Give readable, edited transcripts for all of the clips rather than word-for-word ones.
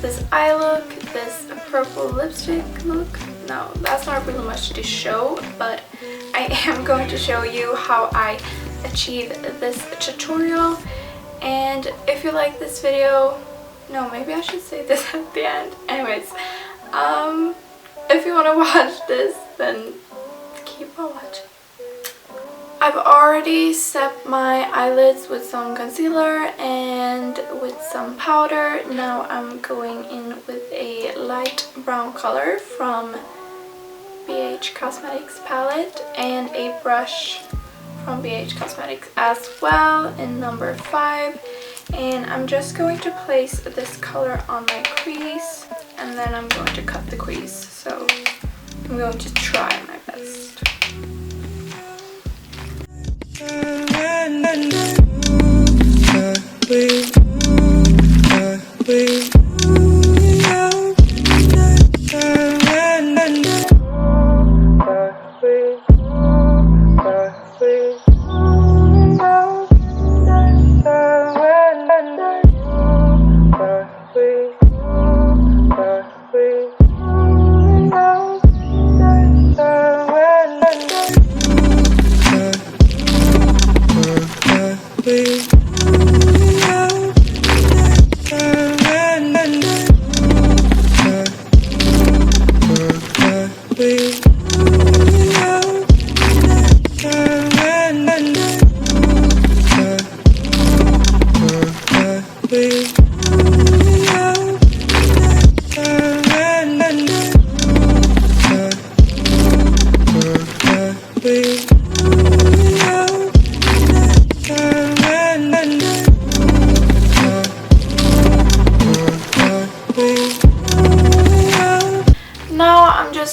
this eye look, this purple lipstick look. No, that's not really much to show, but I am going to show you how I achieve this tutorial. And if you like this video, no, maybe I should say this at the end. Anyways, if you want to watch this, then keep on watching. I've already set my eyelids with some concealer and with some powder. Now I'm going in with a light brown color from BH Cosmetics palette and a brush from BH Cosmetics as well in number 5. And I'm just going to place this color on my crease and then I'm going to cut the crease. So I'm going to try my best.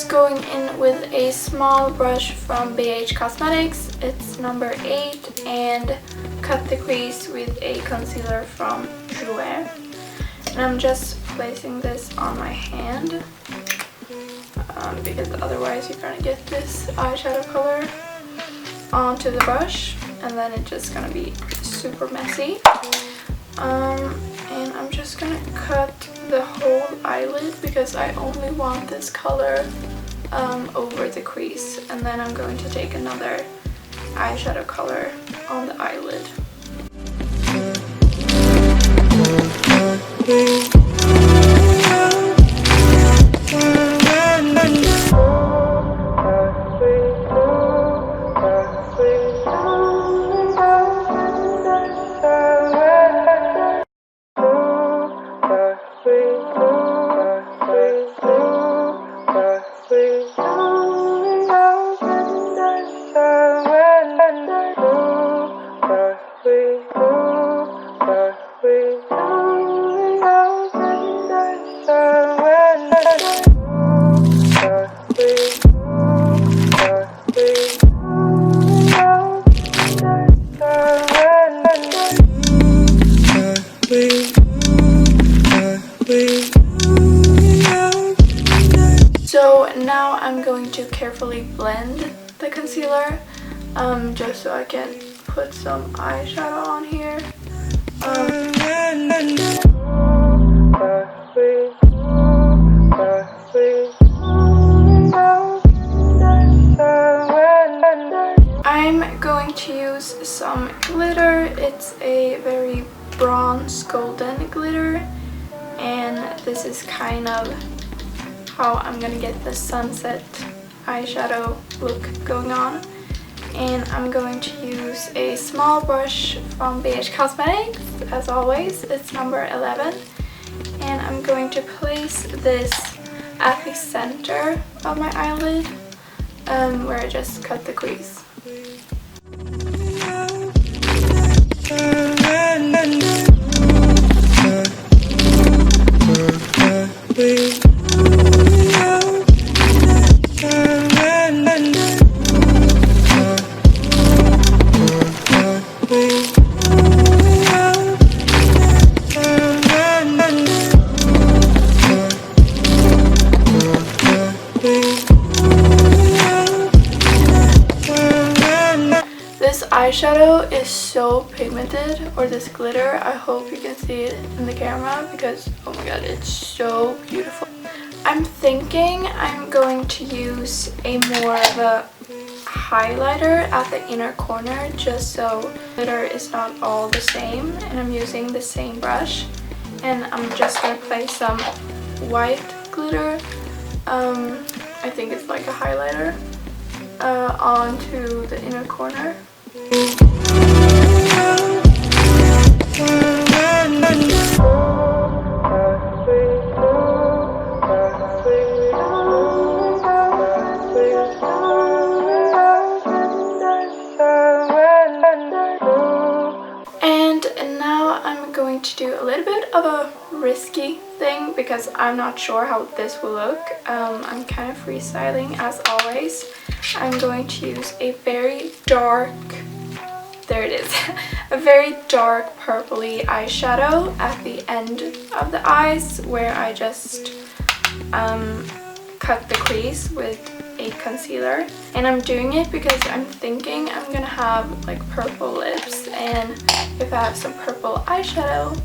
Going in with a small brush from BH Cosmetics, it's number 8, and cut the crease with a concealer from Jouer. And I'm just placing this on my hand because otherwise you're gonna get this eyeshadow color onto the brush and then it's just gonna be super messy. And I'm just gonna cut the whole eyelid because I only want this color over the crease, and then I'm going to take another eyeshadow color on the eyelid. So now I'm going to carefully blend the concealer just so I can put some eyeshadow on here. I'm going to use some glitter. It's a very bronze golden glitter, and this is kind of how I'm gonna get the sunset eyeshadow look going on. And I'm going to use a small brush from BH Cosmetics, as always, it's number 11, and I'm going to place this at the center of my eyelid where I just cut the crease. This eyeshadow is so pigmented, or this glitter. I hope you can see it in the camera because oh my god, it's so beautiful. I'm thinking I'm going to use a more of a highlighter at the inner corner just so glitter is not all the same, and I'm using the same brush, and I'm just gonna place some white glitter, I think it's like a highlighter, onto the inner corner. And now I'm going to do a little bit of a risky thing because I'm not sure how this will look. I'm kind of freestyling as always. I'm going to use a very dark, there it is, a very dark purpley eyeshadow at the end of the eyes where I just cut the crease with a concealer. And I'm doing it because I'm thinking I'm gonna have like purple lips, and if I have some purple eyeshadow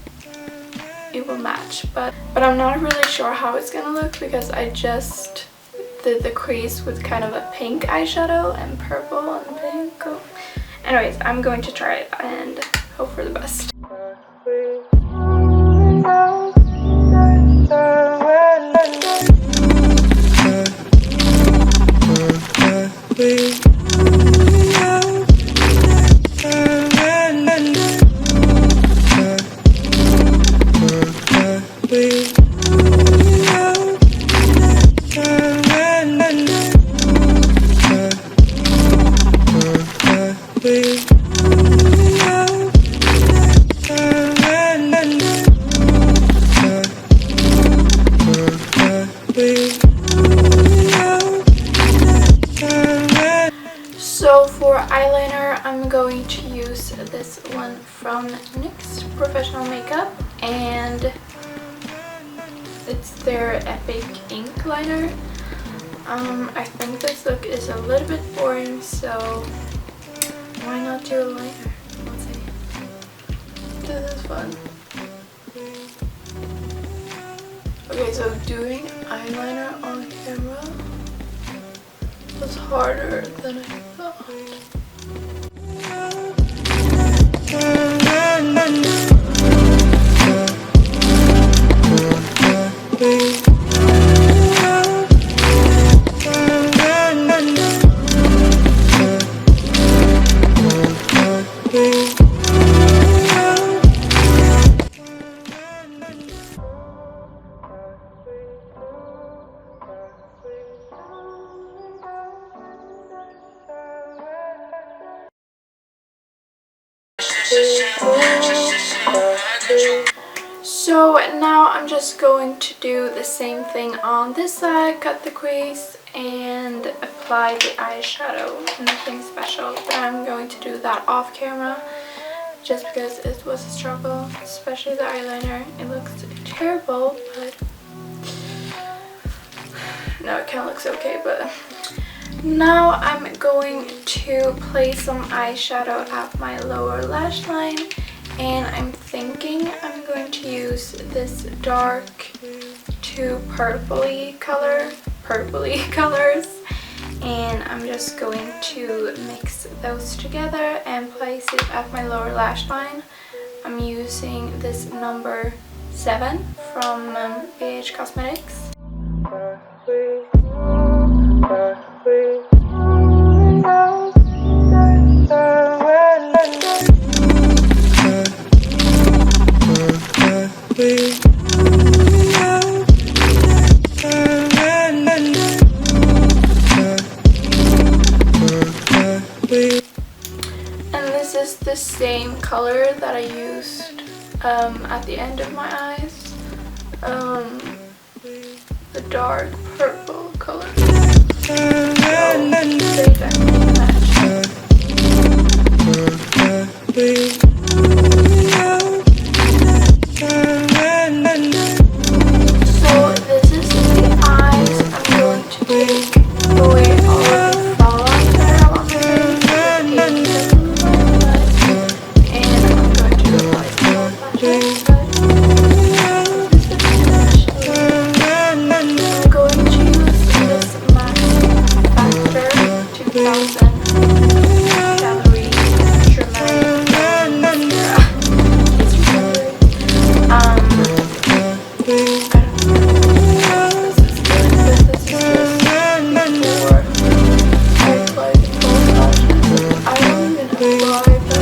it will match, but I'm not really sure how it's gonna look because I just did the crease with kind of a pink eyeshadow and purple and pink. Anyways, I'm going to try it and hope for the best. So for eyeliner, I'm going to use this one from NYX Professional Makeup, and it's their Epic Ink Liner. I think this look is a little bit boring, so why not do a liner? Let's see. This is fun. Okay, so doing eyeliner on camera was harder than I thought. So now I'm just going to do the same thing on this side, cut the crease and apply the eyeshadow. Nothing special, but I'm going to do that off camera just because it was a struggle, especially the eyeliner. It looks terrible, but no, it kind of looks okay. But now I'm going to place some eyeshadow at my lower lash line, and I'm thinking I'm going to use this dark to purpley colors, and I'm just going to mix those together and place it at my lower lash line. I'm using this number 7 from BH Cosmetics. And this is the same color that I used at the end of my eyes, the dark purple color. So they definitely match. So this is the eyes. I'm going to take away all of the fallout that I have on my face. This is good, but this is just before I apply the false lashes. I don't even apply the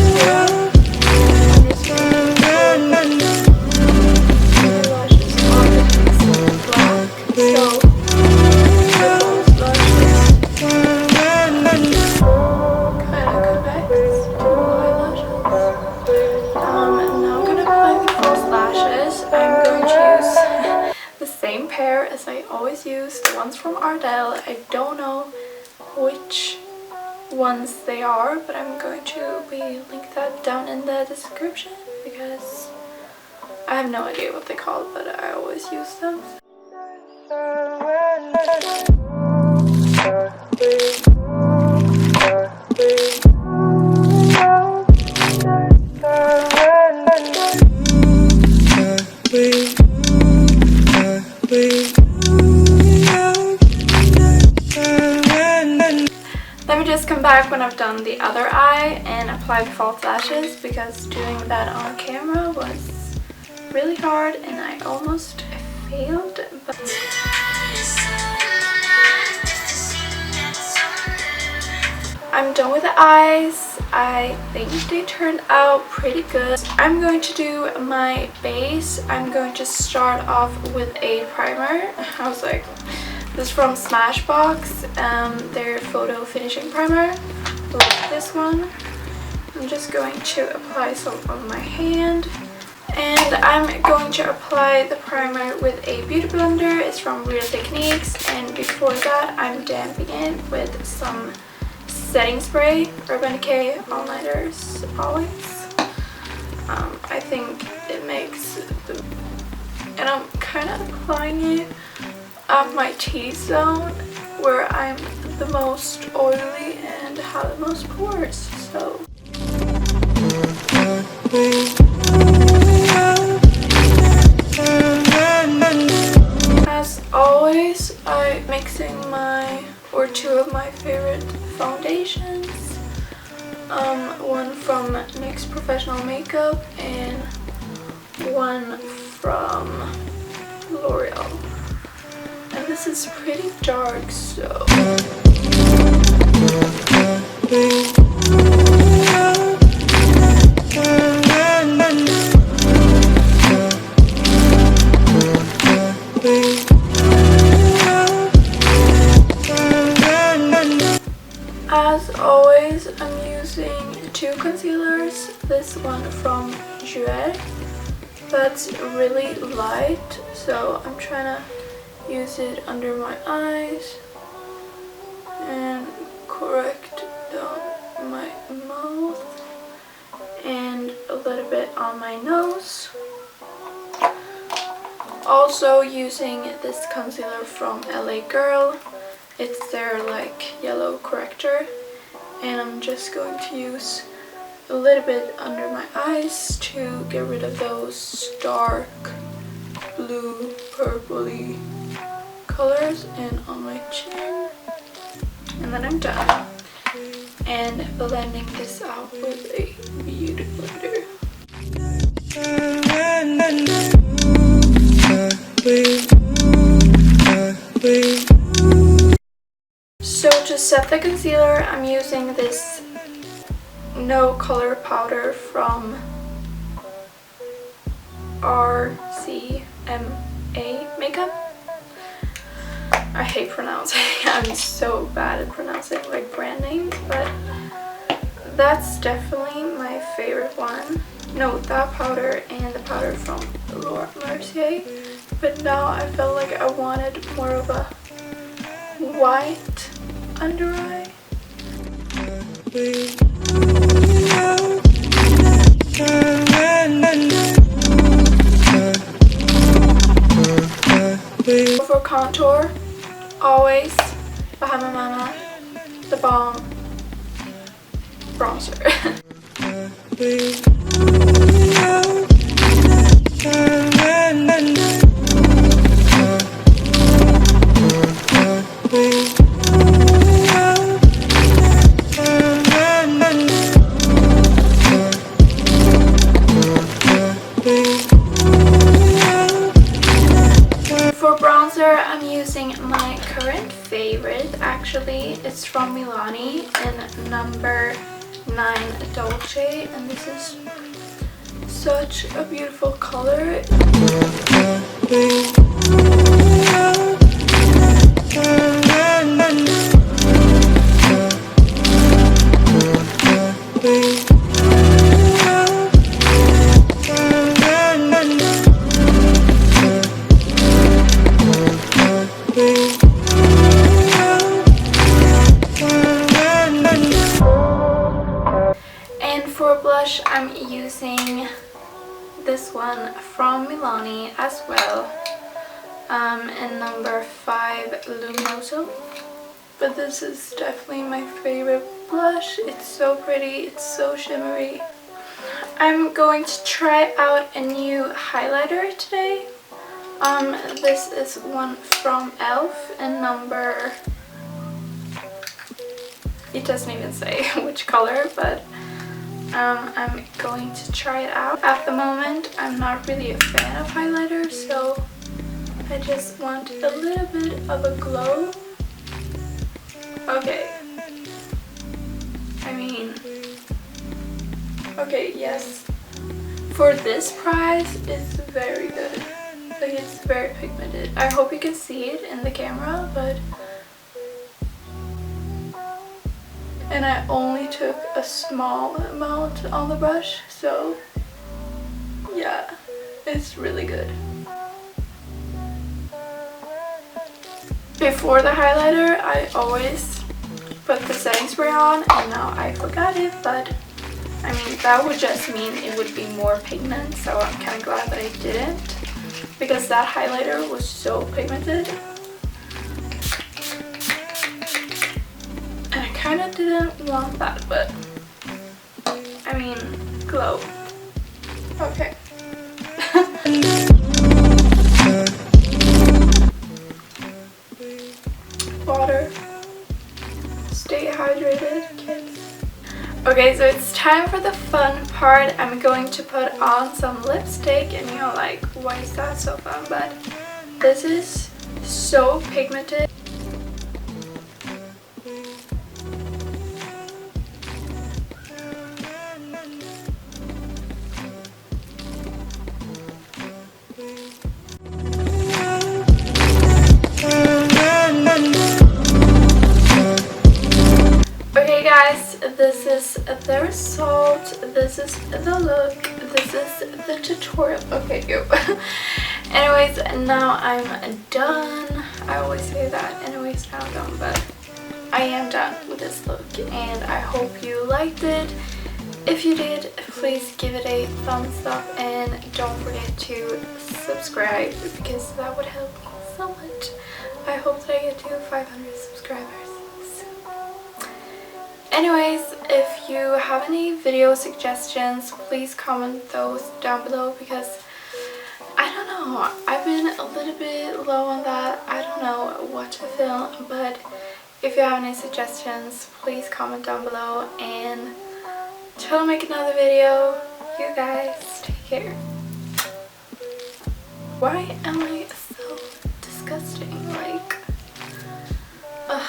mascara. I'm just going to put my lashes on black, so the false lashes kind of connects to my lashes. Now I'm gonna apply the false lashes. I'm going to use the same pair as I always use, the ones from Ardell. I don't know which ones they are, but I'm going to link that down in the description because I have no idea what they call, but I always use them. Let me just come back when I've done the other eye and apply the false lashes, because doing that on camera was really hard and I almost failed. But I'm done with the eyes. I think they turned out pretty good. I'm going to do my base. I'm going to start off with a primer. I was like, this is from Smashbox, their photo finishing primer, like this one. I'm just going to apply some on my hand, and I'm going to apply the primer with a beauty blender. It's from Real Techniques, and before that I'm damping it with some setting spray, Urban Decay All Nighters always. I think it makes the, and I'm kind of applying it on my T-zone where I'm the most oily and have the most pores. So as always, I'm mixing two of my favorite foundations. One from NYX Professional Makeup and one from L'Oreal. And this is pretty dark, so as always, I'm using two concealers. This one from Jouer, that's really light, so I'm trying to use it under my eyes and correct down my mouth and a little bit on my nose. Also using this concealer from LA Girl. It's their like yellow corrector, and I'm just going to use a little bit under my eyes to get rid of those dark blue purpley colors, and on my chin, and then I'm done. And blending this out with a beauty blender. So to set the concealer, I'm using this no color powder from RCMA Makeup. I hate pronouncing. I'm so bad at pronouncing like brand names, but that's definitely my favorite one. No, that powder and the powder from Laura Mercier. But now I felt like I wanted more of a white under eye. For contour, always Bahama Mama, the Balm bronzer. I'm using my current favorite. Actually, it's from Milani in number 9 Dolce, and this is such a beautiful color. And for blush, I'm using this one from Milani as well, in number 5 Luminoso. But this is definitely my favorite blush. It's so pretty, it's so shimmery. I'm going to try out a new highlighter today. This is one from e.l.f. in number, it doesn't even say which color, but I'm going to try it out. At the moment, I'm not really a fan of highlighters, so I just want a little bit of a glow. Okay. I mean, okay, yes. For this price, it's very good. Like, it's very pigmented. I hope you can see it in the camera, but... And I only took a small amount on the brush, so yeah, it's really good. Before the highlighter, I always put the setting spray on, and now I forgot it, but I mean, that would just mean it would be more pigment, so I'm kind of glad that I didn't, because that highlighter was so pigmented. And I kind of didn't want that, but I mean, glow. Okay. Water. Stay hydrated, kids. Okay, so it's time for the fun part. I'm going to put on some lipstick, and you're like, why is that so fun? But this is so pigmented. Okay guys, this is the result, this is the look, this is the tutorial. Okay, yo. Anyways, now I'm done. I always say that, anyways, now I'm done, but I am done with this look, and I hope you liked it. If you did, please give it a thumbs up, and don't forget to subscribe, because that would help me so much. I hope that I get to 500 subscribers. Anyways, if you have any video suggestions, please comment those down below, because I don't know, I've been a little bit low on that. I don't know what to film, but if you have any suggestions, please comment down below, and till I make another video, you guys take care. Why am I so disgusting? Like, ugh.